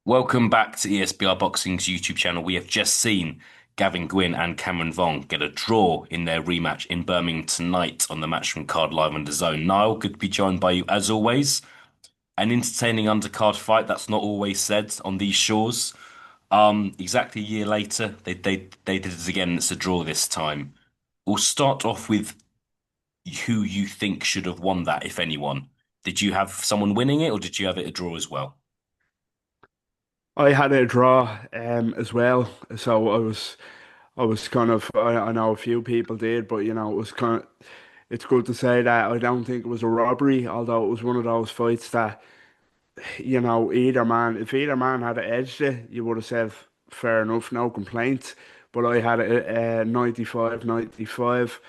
Welcome back to ESBR Boxing's YouTube channel. We have just seen Gavin Gwynne and Cameron VUONG get a draw in their rematch in Birmingham tonight on the Matchroom card live on the Zone. Niall, good to be joined by you as always. An entertaining undercard fight that's not always said on these shores. Exactly a year later, they did it again. It's a draw this time. We'll start off with who you think should have won that, if anyone. Did you have someone winning it, or did you have it a draw as well? I had a draw as well, so I was kind of I know a few people did, but it was kind of it's good to say that I don't think it was a robbery, although it was one of those fights that either man if either man had edged it, you would have said fair enough, no complaints. But I had a 95-95.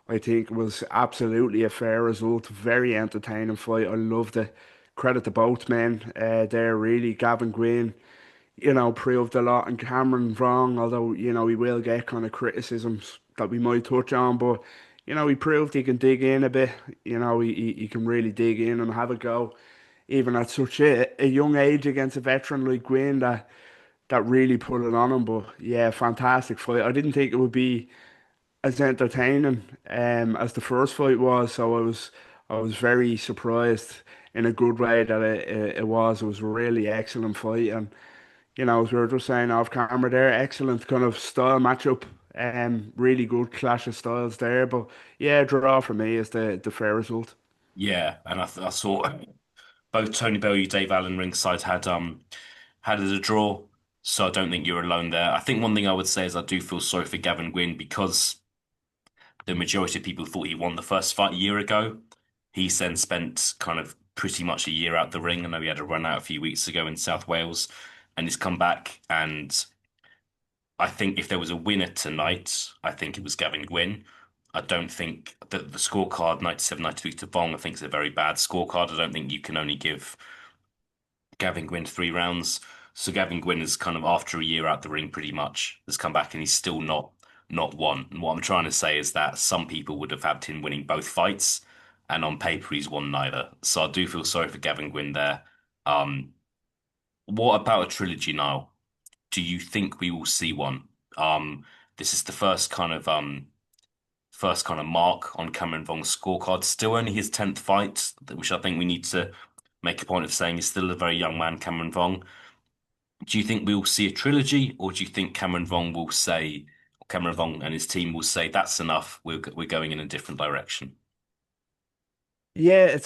I think it was absolutely a fair result, very entertaining fight. I loved it. Credit to both men there, really. Gavin Gwynne, proved a lot, and Cameron wrong, although, he will get kind of criticisms that we might touch on, but, he proved he can dig in a bit. He can really dig in and have a go, even at such a young age against a veteran like Gwynn that really put it on him. But yeah, fantastic fight. I didn't think it would be as entertaining as the first fight was, so I was very surprised in a good way that it was. It was a really excellent fight, and as we were just saying off camera there, excellent kind of style matchup. Really good clash of styles there. But yeah, draw for me is the fair result. Yeah, and I saw both Tony Bellew, Dave Allen ringside had it a draw, so I don't think you're alone there. I think one thing I would say is I do feel sorry for Gavin Gwynne because the majority of people thought he won the first fight a year ago. He's then spent kind of pretty much a year out the ring. I know he had a run out a few weeks ago in South Wales, and he's come back. And I think if there was a winner tonight, I think it was Gavin Gwynne. I don't think that the scorecard 97-93 to Vong, I think is a very bad scorecard. I don't think you can only give Gavin Gwynne 3 rounds. So Gavin Gwynne is kind of after a year out the ring pretty much has come back and he's still not won. And what I'm trying to say is that some people would have had him winning both fights, and on paper he's won neither. So I do feel sorry for Gavin Gwynne there. Um, what about a trilogy now? Do you think we will see one? This is the first kind of mark on Cameron Vong's scorecard. Still only his 10th fight, which I think we need to make a point of saying is still a very young man, Cameron Vong. Do you think we'll see a trilogy, or do you think Cameron Vong and his team will say that's enough, we're going in a different direction? Yeah,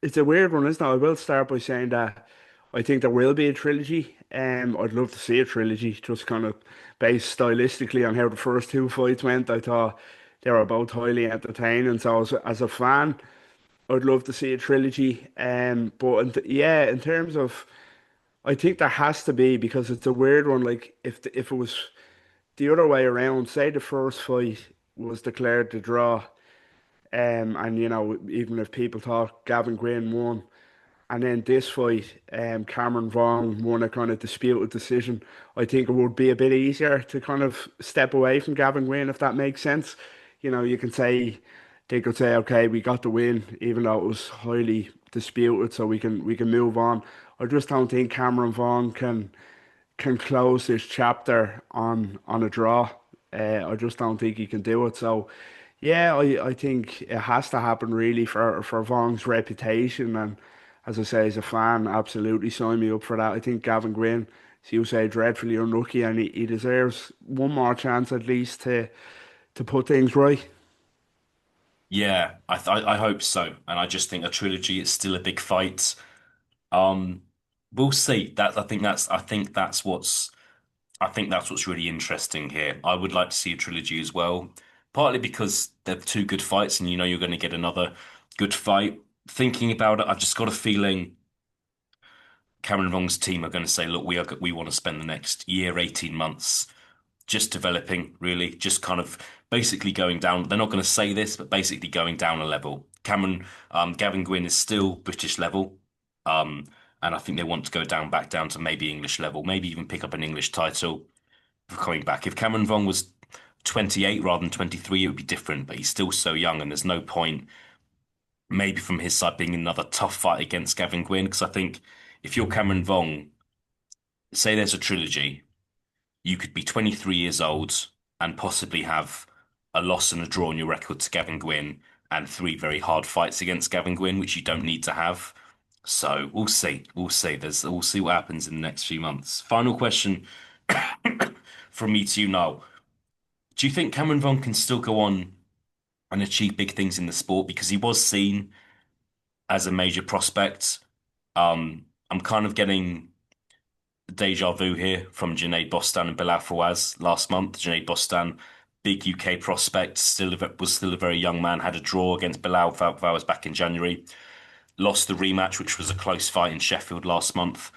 it's a weird one, isn't it? I will start by saying that I think there will be a trilogy. I'd love to see a trilogy, just kind of based stylistically on how the first two fights went. I thought they were both highly entertaining. So as a fan, I'd love to see a trilogy. But yeah, in terms of, I think there has to be because it's a weird one. Like if it was the other way around, say the first fight was declared the draw, and even if people thought Gavin Gwynne won, and then this fight, Cameron Vaughn won a kind of disputed decision, I think it would be a bit easier to kind of step away from Gavin Gwynne if that makes sense. You can say they could say, okay, we got the win, even though it was highly disputed, so we can move on. I just don't think Cameron Vaughn can close this chapter on a draw. I just don't think he can do it. So yeah, I think it has to happen really for Vong's reputation, and as I say, as a fan, absolutely sign me up for that. I think Gavin Gwynne, as you say, dreadfully unlucky, and he deserves one more chance at least to put things right. Yeah, I hope so, and I just think a trilogy is still a big fight. Um, we'll see. I think that's what's really interesting here. I would like to see a trilogy as well, partly because they're two good fights, and you know you're going to get another good fight. Thinking about it, I've just got a feeling Cameron Vong's team are going to say, "Look, we want to spend the next year, 18 months just developing, really, just kind of basically going down. They're not going to say this, but basically going down a level. Gavin Gwynne is still British level, um, and I think they want to go back down to maybe English level, maybe even pick up an English title for coming back. If Cameron Vong was 28 rather than 23, it would be different, but he's still so young, and there's no point, maybe from his side, being another tough fight against Gavin Gwynne, because I think if you're Cameron Vong, say there's a trilogy, you could be 23 years old and possibly have a loss and a draw on your record to Gavin Gwynne and three very hard fights against Gavin Gwynne, which you don't need to have. So we'll see. We'll see. We'll see what happens in the next few months. Final question from me to you, Noel. Do you think Cameron Von can still go on and achieve big things in the sport? Because he was seen as a major prospect. I'm kind of getting deja vu here from Junaid Bostan and Bilal Fawaz last month. Junaid Bostan, big UK prospect, was still a very young man, had a draw against Bilal Fawaz back in January, lost the rematch, which was a close fight in Sheffield last month.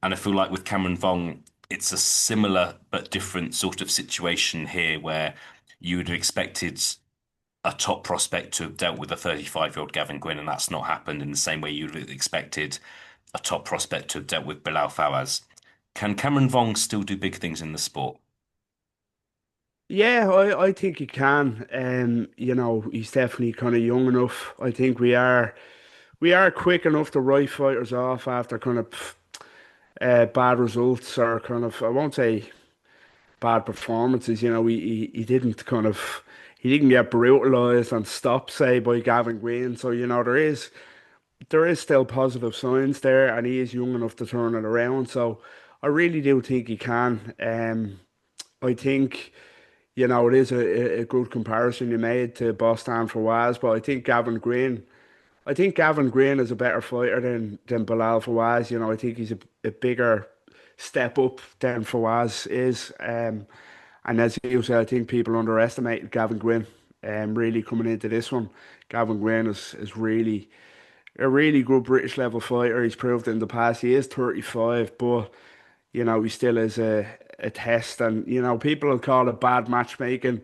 And I feel like with Cameron Vong, it's a similar but different sort of situation here where you would have expected a top prospect to have dealt with a 35-year-old Gavin Gwynne, and that's not happened in the same way you'd have expected a top prospect to have dealt with Bilal Fawaz. Can Cameron Vong still do big things in the sport? Yeah, I think he can. He's definitely kind of young enough. I think we are quick enough to write fighters off after kind of bad results or kind of, I won't say bad performances. He didn't he didn't get brutalized and stopped, say, by Gavin Gwynne. So, there is still positive signs there, and he is young enough to turn it around. So I really do think he can. I think, it is a good comparison you made to Boston for Waz, but I think Gavin Green is a better fighter than Bilal Fawaz. I think he's a bigger step up than Fawaz is. And as you said, I think people underestimated Gavin Gwynne really coming into this one. Gavin Gwynne is really a really good British level fighter. He's proved in the past. He is 35, but he still is a test. And people will call it bad matchmaking.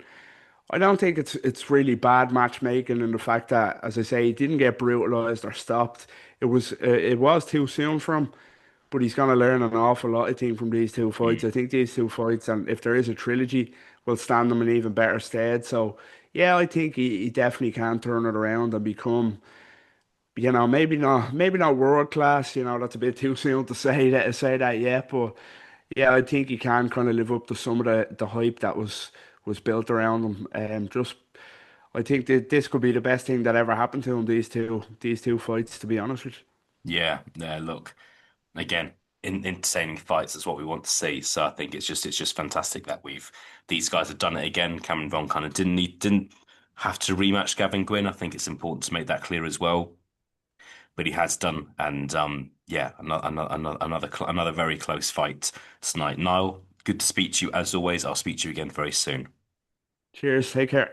I don't think it's really bad matchmaking in the fact that, as I say, he didn't get brutalized or stopped. It was too soon for him, but he's going to learn an awful lot, I think, from these two fights. Mm. I think these two fights, and if there is a trilogy, will stand him in even better stead. So, yeah, I think he definitely can turn it around and become, maybe not world class. That's a bit too soon to say that yet, but yeah, I think he can kind of live up to some of the hype that was built around him. I think that this could be the best thing that ever happened to him. These two fights, to be honest with you. Yeah, yeah, look, again, entertaining fights is what we want to see. So I think it's just fantastic that we've these guys have done it again. Cameron Von kind of didn't have to rematch Gavin Gwynne. I think it's important to make that clear as well. But he has done, and yeah, another very close fight tonight. Niall, good to speak to you as always. I'll speak to you again very soon. Cheers. Take care.